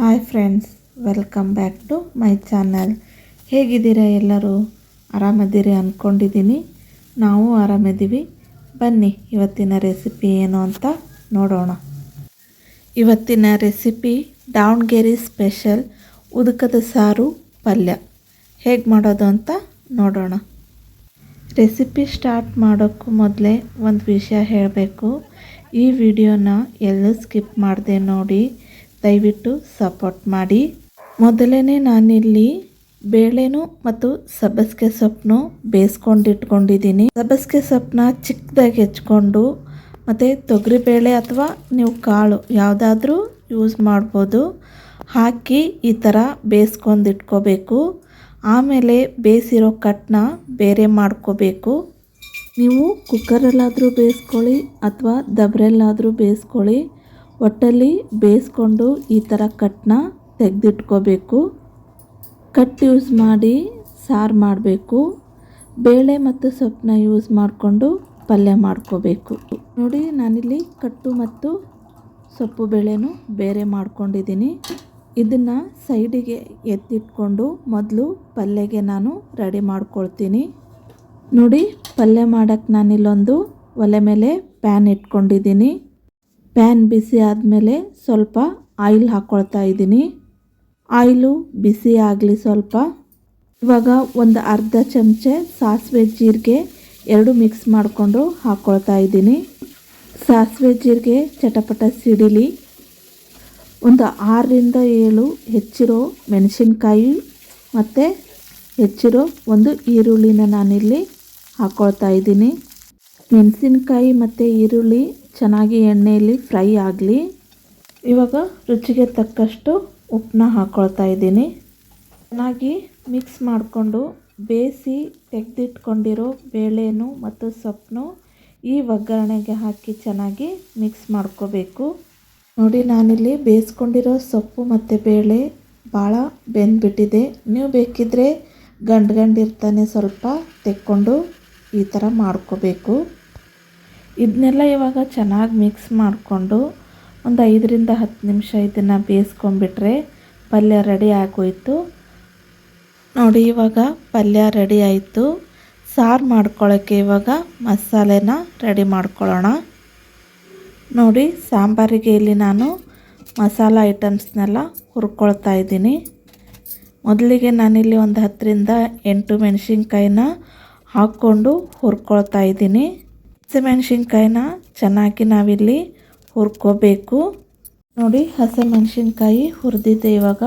Hi friends, welcome back to my channel. ಹೇಗಿದ್ದೀರಾ ಎಲ್ಲರೂ? ಆರಾಮದ್ದೀರಿ ಅಂದ್ಕೊಂಡಿದ್ದೀನಿ. ನಾವು ಆರಾಮಿದ್ದೀವಿ. ಬನ್ನಿ ಇವತ್ತಿನ ರೆಸಿಪಿ ಏನು ಅಂತ ನೋಡೋಣ. ಇವತ್ತಿನ ರೆಸಿಪಿ ದಾವಣಗೆರೆ ಸ್ಪೆಷಲ್ ಉದಕದ ಸಾರು ಪಲ್ಯ. ಹೇಗೆ ಮಾಡೋದು ಅಂತ ನೋಡೋಣ. ರೆಸಿಪಿ ಸ್ಟಾರ್ಟ್ ಮಾಡೋಕ್ಕೂ ಮೊದಲೇ ಒಂದು ವಿಷಯ ಹೇಳಬೇಕು. ಈ ವಿಡಿಯೋನ ಎಲ್ಲೂ ಸ್ಕಿಪ್ ಮಾಡದೆ ನೋಡಿ, ದಯವಿಟ್ಟು ಸಪೋರ್ಟ್ ಮಾಡಿ. ಮೊದಲೇ ನಾನಿಲ್ಲಿ ಬೇಳೆನೂ ಮತ್ತು ಸಬ್ಬಸಿಗೆ ಸೊಪ್ಪನ್ನು ಬೇಯಿಸ್ಕೊಂಡಿಟ್ಕೊಂಡಿದ್ದೀನಿ. ಸಬ್ಬಸಿಗೆ ಸೊಪ್ಪನ್ನ ಚಿಕ್ಕದಾಗಿ ಹೆಚ್ಕೊಂಡು ಮತ್ತು ತೊಗರಿಬೇಳೆ ಅಥವಾ ನೀವು ಕಾಳು ಯಾವುದಾದ್ರೂ ಯೂಸ್ ಮಾಡ್ಬೋದು, ಹಾಕಿ ಈ ಥರ ಬೇಯಿಸ್ಕೊಂಡಿಟ್ಕೋಬೇಕು. ಆಮೇಲೆ ಬೇಯಿಸಿರೋ ಕಟ್ಟನ್ನ ಬೇರೆ ಮಾಡ್ಕೋಬೇಕು. ನೀವು ಕುಕ್ಕರಲ್ಲಾದರೂ ಬೇಯಿಸ್ಕೊಳ್ಳಿ ಅಥವಾ ದಬ್ರಲ್ಲಾದರೂ ಬೇಯಿಸ್ಕೊಳ್ಳಿ. ಒಟ್ಟಲ್ಲಿ ಬೇಯಿಸ್ಕೊಂಡು ಈ ಥರ ಕಟ್ಟನ್ನ ತೆಗೆದಿಟ್ಕೋಬೇಕು. ಕಟ್ ಯೂಸ್ ಮಾಡಿ ಸಾರು ಮಾಡಬೇಕು. ಬೇಳೆ ಮತ್ತು ಸೊಪ್ಪನ್ನ ಯೂಸ್ ಮಾಡಿಕೊಂಡು ಪಲ್ಯ ಮಾಡ್ಕೋಬೇಕು. ನೋಡಿ, ನಾನಿಲ್ಲಿ ಕಟ್ಟು ಮತ್ತು ಸೊಪ್ಪು ಬೇಳೆನೂ ಬೇರೆ ಮಾಡ್ಕೊಂಡಿದ್ದೀನಿ. ಇದನ್ನು ಸೈಡಿಗೆ ಎತ್ತಿಟ್ಕೊಂಡು ಮೊದಲು ಪಲ್ಯಗೆ ನಾನು ರೆಡಿ ಮಾಡ್ಕೊಳ್ತೀನಿ. ನೋಡಿ, ಪಲ್ಯ ಮಾಡೋಕ್ಕೆ ನಾನಿಲ್ಲೊಂದು ಒಲೆ ಮೇಲೆ ಪ್ಯಾನ್ ಇಟ್ಕೊಂಡಿದ್ದೀನಿ. ಪ್ಯಾನ್ ಬಿಸಿ ಆದಮೇಲೆ ಸ್ವಲ್ಪ ಆಯಿಲ್ ಹಾಕ್ಕೊಳ್ತಾ ಇದ್ದೀನಿ. ಆಯಿಲು ಬಿಸಿ ಆಗಲಿ ಸ್ವಲ್ಪ. ಇವಾಗ ಒಂದು ಅರ್ಧ ಚಮಚೆ ಸಾಸಿವೆ ಜೀರಿಗೆ ಎರಡು ಮಿಕ್ಸ್ ಮಾಡಿಕೊಂಡು ಹಾಕ್ಕೊಳ್ತಾ ಇದ್ದೀನಿ. ಸಾಸಿವೆ ಜೀರಿಗೆ ಚಟಪಟ ಸಿಡಿಲಿ. ಒಂದು 6-7 ಹೆಚ್ಚಿರೋ ಮೆಣಸಿನ್ಕಾಯಿ ಮತ್ತು ಹೆಚ್ಚಿರೋ ಒಂದು ಈರುಳ್ಳಿನ ನಾನಿಲ್ಲಿ ಹಾಕ್ಕೊಳ್ತಾ ಇದ್ದೀನಿ. ಮೆಣಸಿನ್ಕಾಯಿ ಮತ್ತು ಈರುಳ್ಳಿ ಚೆನ್ನಾಗಿ ಎಣ್ಣೆಯಲ್ಲಿ ಫ್ರೈ ಆಗಲಿ. ಇವಾಗ ರುಚಿಗೆ ತಕ್ಕಷ್ಟು ಉಪ್ಪನ್ನ ಹಾಕ್ಕೊಳ್ತಾ ಇದ್ದೀನಿ. ಚೆನ್ನಾಗಿ ಮಿಕ್ಸ್ ಮಾಡಿಕೊಂಡು ಬೇಯಿಸಿ ತೆಗೆದಿಟ್ಕೊಂಡಿರೋ ಬೇಳೆನು ಮತ್ತು ಸೊಪ್ಪನ್ನು ಈ ಒಗ್ಗರಣೆಗೆ ಹಾಕಿ ಚೆನ್ನಾಗಿ ಮಿಕ್ಸ್ ಮಾಡ್ಕೋಬೇಕು. ನೋಡಿ, ನಾನಿಲ್ಲಿ ಬೇಯಿಸ್ಕೊಂಡಿರೋ ಸೊಪ್ಪು ಮತ್ತು ಬೇಳೆ ಭಾಳ ಬೆಂದ್ಬಿಟ್ಟಿದೆ. ನೀವು ಬೇಕಿದ್ದರೆ ಗಂಡಿರ್ತಾನೆ ಸ್ವಲ್ಪ ತೆಕ್ಕೊಂಡು ಈ ಥರ ಮಾಡ್ಕೋಬೇಕು. ಇದನ್ನೆಲ್ಲ ಇವಾಗ ಚೆನ್ನಾಗಿ ಮಿಕ್ಸ್ ಮಾಡಿಕೊಂಡು ಒಂದು 5-10 ನಿಮಿಷ ಇದನ್ನು ಬೇಯಿಸ್ಕೊಂಡ್ಬಿಟ್ರೆ ಪಲ್ಯ ರೆಡಿ ಆಗೋಯಿತು. ನೋಡಿ, ಇವಾಗ ಪಲ್ಯ ರೆಡಿ ಆಯಿತು. ಸಾರು ಮಾಡ್ಕೊಳ್ಳೋಕ್ಕೆ ಇವಾಗ ಮಸಾಲೆನ ರೆಡಿ ಮಾಡ್ಕೊಳ್ಳೋಣ. ನೋಡಿ, ಸಾಂಬಾರಿಗೆ ಇಲ್ಲಿ ನಾನು ಮಸಾಲ ಐಟಮ್ಸ್ನೆಲ್ಲ ಹುರ್ಕೊಳ್ತಾ ಇದ್ದೀನಿ. ಮೊದಲಿಗೆ ನಾನಿಲ್ಲಿ ಒಂದು 10-8 ಮೆಣಸಿನ್ಕಾಯಿನ ಹಾಕ್ಕೊಂಡು ಹುರ್ಕೊಳ್ತಾ ಇದ್ದೀನಿ. ಹಸಿಮೆಣ್ಸಿನ್ಕಾಯಿನ ಚೆನ್ನಾಗಿ ನಾವಿಲ್ಲಿ ಹುರ್ಕೋಬೇಕು. ನೋಡಿ, ಹಸಿಮೆಣ್ಸಿನ್ಕಾಯಿ ಹುರಿದಿದ್ದೆ. ಇವಾಗ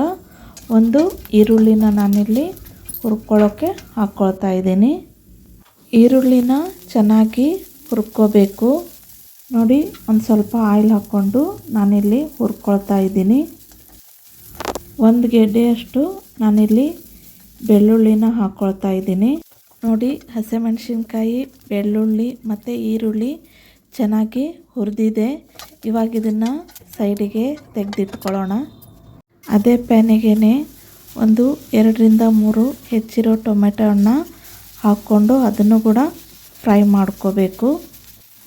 ಒಂದು ಈರುಳ್ಳಿನ ನಾನಿಲ್ಲಿ ಹುರ್ಕೊಳ್ಳೋಕ್ಕೆ ಹಾಕ್ಕೊಳ್ತಾ ಇದ್ದೀನಿ. ಈರುಳ್ಳಿನ ಚೆನ್ನಾಗಿ ಹುರ್ಕೋಬೇಕು. ನೋಡಿ, ಒಂದು ಸ್ವಲ್ಪ ಆಯಿಲ್ ಹಾಕ್ಕೊಂಡು ನಾನಿಲ್ಲಿ ಹುರ್ಕೊಳ್ತಾ ಇದ್ದೀನಿ. ಒಂದು ಗೆಡ್ಡೆಯಷ್ಟು ನಾನಿಲ್ಲಿ ಬೆಳ್ಳುಳ್ಳಿನ ಹಾಕ್ಕೊಳ್ತಾ ಇದ್ದೀನಿ. ನೋಡಿ, ಹಸಿಮೆಣ್ಸಿನ್ಕಾಯಿ, ಬೆಳ್ಳುಳ್ಳಿ ಮತ್ತು ಈರುಳ್ಳಿ ಚೆನ್ನಾಗಿ ಹುರಿದಿದೆ. ಇವಾಗ ಇದನ್ನು ಸೈಡಿಗೆ ತೆಗೆದಿಟ್ಕೊಳ್ಳೋಣ. ಅದೇ ಪ್ಯಾನಿಗೆ ಒಂದು 2-3 ಹೆಚ್ಚಿರೋ ಟೊಮೆಟೊ ಹಣ್ಣು ಹಾಕ್ಕೊಂಡು ಅದನ್ನು ಕೂಡ ಫ್ರೈ ಮಾಡ್ಕೋಬೇಕು.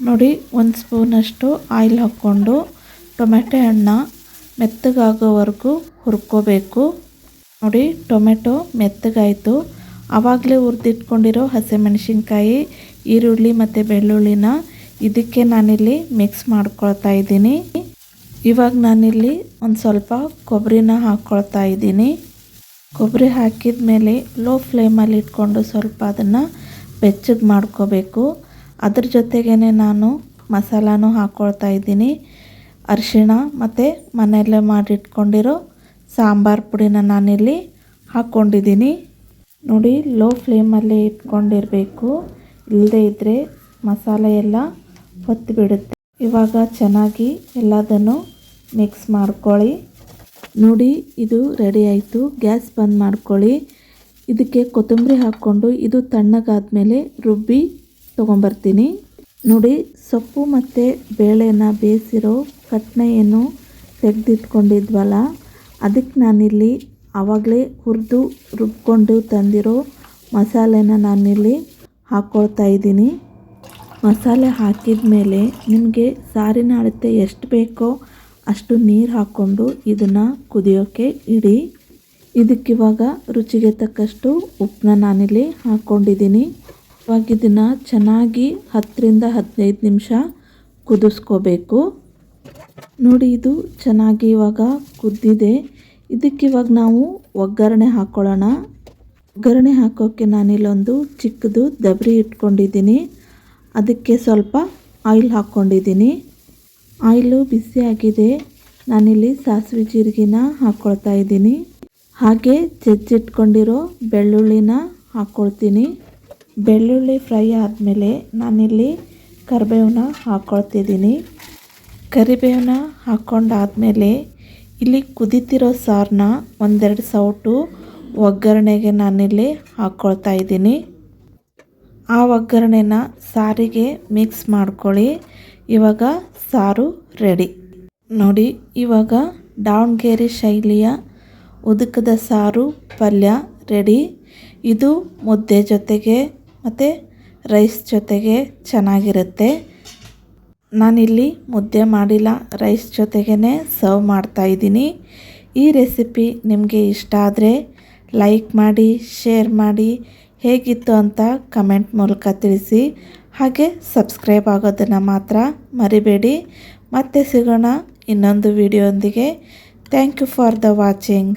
ನೋಡಿ, 1 ಸ್ಪೂನಷ್ಟು ಆಯಿಲ್ ಹಾಕ್ಕೊಂಡು ಟೊಮೆಟೊ ಹಣ್ಣು ಮೆತ್ತಗಾಗೋವರೆಗೂ ಹುರ್ಕೋಬೇಕು. ನೋಡಿ, ಟೊಮೆಟೊ ಮೆತ್ತಗಾಯಿತು. ಆವಾಗಲೇ ಹುರಿದಿಟ್ಕೊಂಡಿರೋ ಹಸಿಮೆಣ್ಸಿನ್ಕಾಯಿ, ಈರುಳ್ಳಿ ಮತ್ತು ಬೆಳ್ಳುಳ್ಳಿನ ಇದಕ್ಕೆ ನಾನಿಲ್ಲಿ ಮಿಕ್ಸ್ ಮಾಡ್ಕೊಳ್ತಾ ಇದ್ದೀನಿ. ಇವಾಗ ನಾನಿಲ್ಲಿ ಒಂದು ಸ್ವಲ್ಪ ಕೊಬ್ಬರಿನ ಹಾಕ್ಕೊಳ್ತಾ ಇದ್ದೀನಿ. ಕೊಬ್ಬರಿ ಹಾಕಿದ ಮೇಲೆ ಲೋ ಫ್ಲೇಮಲ್ಲಿ ಇಟ್ಕೊಂಡು ಸ್ವಲ್ಪ ಅದನ್ನು ಬೆಚ್ಚಗೆ ಮಾಡ್ಕೋಬೇಕು. ಅದ್ರ ಜೊತೆಗೇ ನಾನು ಮಸಾಲಾನು ಹಾಕ್ಕೊಳ್ತಾ ಇದ್ದೀನಿ. ಅರಿಶಿಣ ಮತ್ತು ಮನೆಯಲ್ಲೇ ಮಾಡಿಟ್ಕೊಂಡಿರೋ ಸಾಂಬಾರು ಪುಡಿನ ನಾನಿಲ್ಲಿ ಹಾಕ್ಕೊಂಡಿದ್ದೀನಿ. ನೋಡಿ, ಲೋ ಫ್ಲೇಮಲ್ಲೇ ಇಟ್ಕೊಂಡಿರಬೇಕು, ಇಲ್ಲದೇ ಇದ್ದರೆ ಮಸಾಲೆ ಎಲ್ಲ ಹೊತ್ತು ಬಿಡುತ್ತೆ. ಇವಾಗ ಚೆನ್ನಾಗಿ ಎಲ್ಲದನ್ನು ಮಿಕ್ಸ್ ಮಾಡ್ಕೊಳ್ಳಿ. ನೋಡಿ, ಇದು ರೆಡಿ ಆಯಿತು. ಗ್ಯಾಸ್ ಬಂದ್ ಮಾಡ್ಕೊಳ್ಳಿ. ಇದಕ್ಕೆ ಕೊತ್ತಂಬರಿ ಹಾಕ್ಕೊಂಡು ಇದು ತಣ್ಣಗಾದ್ಮೇಲೆ ರುಬ್ಬಿ ತೊಗೊಂಬರ್ತೀನಿ. ನೋಡಿ, ಸೊಪ್ಪು ಮತ್ತು ಬೇಳೆನ ಬೇಯಿಸಿರೋ ಕಟ್ಟನ್ನ ಏನು ತೆಗೆದಿಟ್ಕೊಂಡಿದ್ವಲ್ಲ, ಅದಕ್ಕೆ ನಾನಿಲ್ಲಿ ಆವಾಗಲೇ ಹುರಿದು ರುಬ್ಕೊಂಡು ತಂದಿರೋ ಮಸಾಲೆನ ನಾನಿಲ್ಲಿ ಹಾಕ್ಕೊಳ್ತಾ ಇದ್ದೀನಿ. ಮಸಾಲೆ ಹಾಕಿದ ಮೇಲೆ ನಿಮಗೆ ಸಾರಿನ ಅಳತೆ ಎಷ್ಟು ಬೇಕೋ ಅಷ್ಟು ನೀರು ಹಾಕ್ಕೊಂಡು ಇದನ್ನು ಕುದಿಯೋಕ್ಕೆ ಇಡಿ. ಇದಕ್ಕಿವಾಗ ರುಚಿಗೆ ತಕ್ಕಷ್ಟು ಉಪ್ಪನ್ನ ನಾನಿಲ್ಲಿ ಹಾಕ್ಕೊಂಡಿದ್ದೀನಿ. ಇವಾಗ ಇದನ್ನು ಚೆನ್ನಾಗಿ 10ರಿಂದ 15 ನಿಮಿಷ ಕುದಿಸ್ಕೋಬೇಕು. ನೋಡಿ, ಇದು ಚೆನ್ನಾಗಿ ಇವಾಗ ಕುದ್ದಿದೆ. ಇದಕ್ಕಿವಾಗ ನಾವು ಒಗ್ಗರಣೆ ಹಾಕ್ಕೊಳ್ಳೋಣ. ಒಗ್ಗರಣೆ ಹಾಕೋಕ್ಕೆ ನಾನಿಲ್ಲೊಂದು ಚಿಕ್ಕದು ದಬರಿ ಇಟ್ಕೊಂಡಿದ್ದೀನಿ. ಅದಕ್ಕೆ ಸ್ವಲ್ಪ ಆಯಿಲ್ ಹಾಕ್ಕೊಂಡಿದ್ದೀನಿ. ಆಯಿಲು ಬಿಸಿ ಆಗಿದೆ. ನಾನಿಲ್ಲಿ ಸಾಸಿವೆ ಜೀರಿಗೆನ ಹಾಕ್ಕೊಳ್ತಾ ಇದ್ದೀನಿ. ಹಾಗೆ ಜಜ್ಜಿಟ್ಕೊಂಡಿರೋ ಬೆಳ್ಳುಳ್ಳಿನ ಹಾಕ್ಕೊಳ್ತೀನಿ. ಬೆಳ್ಳುಳ್ಳಿ ಫ್ರೈ ಆದಮೇಲೆ ನಾನಿಲ್ಲಿ ಕರಿಬೇವನ್ನ ಹಾಕ್ಕೊಳ್ತಿದ್ದೀನಿ. ಕರಿಬೇವನ್ನ ಹಾಕ್ಕೊಂಡಾದ್ಮೇಲೆ ಇಲ್ಲಿ ಕುದೀತಿರೋ ಸಾರನ್ನ ಒಂದೆರಡು ಸೌಟು ಒಗ್ಗರಣೆಗೆ ನಾನಿಲ್ಲಿ ಹಾಕ್ಕೊಳ್ತಾ ಇದ್ದೀನಿ. ಆ ಒಗ್ಗರಣೆನ ಸಾರಿಗೆ ಮಿಕ್ಸ್ ಮಾಡ್ಕೊಳ್ಳಿ. ಇವಾಗ ಸಾರು ರೆಡಿ. ನೋಡಿ, ಇವಾಗ ದಾವಣಗೆರೆ ಶೈಲಿಯ ಉದುಕದ ಸಾರು ಪಲ್ಯ ರೆಡಿ. ಇದು ಮುದ್ದೆ ಜೊತೆಗೆ ಮತ್ತು ರೈಸ್ ಜೊತೆಗೆ ಚೆನ್ನಾಗಿರುತ್ತೆ. ನಾನಿಲ್ಲಿ ಮುದ್ದೆ ಮಾಡಿಲ್ಲ, ರೈಸ್ ಜೊತೆಗೇ ಸರ್ವ್ ಮಾಡ್ತಾಯಿದ್ದೀನಿ. ಈ ರೆಸಿಪಿ ನಿಮಗೆ ಇಷ್ಟ ಆದರೆ ಲೈಕ್ ಮಾಡಿ, ಶೇರ್ ಮಾಡಿ, ಹೇಗಿತ್ತು ಅಂತ ಕಮೆಂಟ್ ಮೂಲಕ ತಿಳಿಸಿ. ಹಾಗೆ ಸಬ್ಸ್ಕ್ರೈಬ್ ಆಗೋದನ್ನು ಮಾತ್ರ ಮರಿಬೇಡಿ. ಮತ್ತೆ ಸಿಗೋಣ ಇನ್ನೊಂದು ವಿಡಿಯೋದೊಂದಿಗೆ. Thank you for the watching.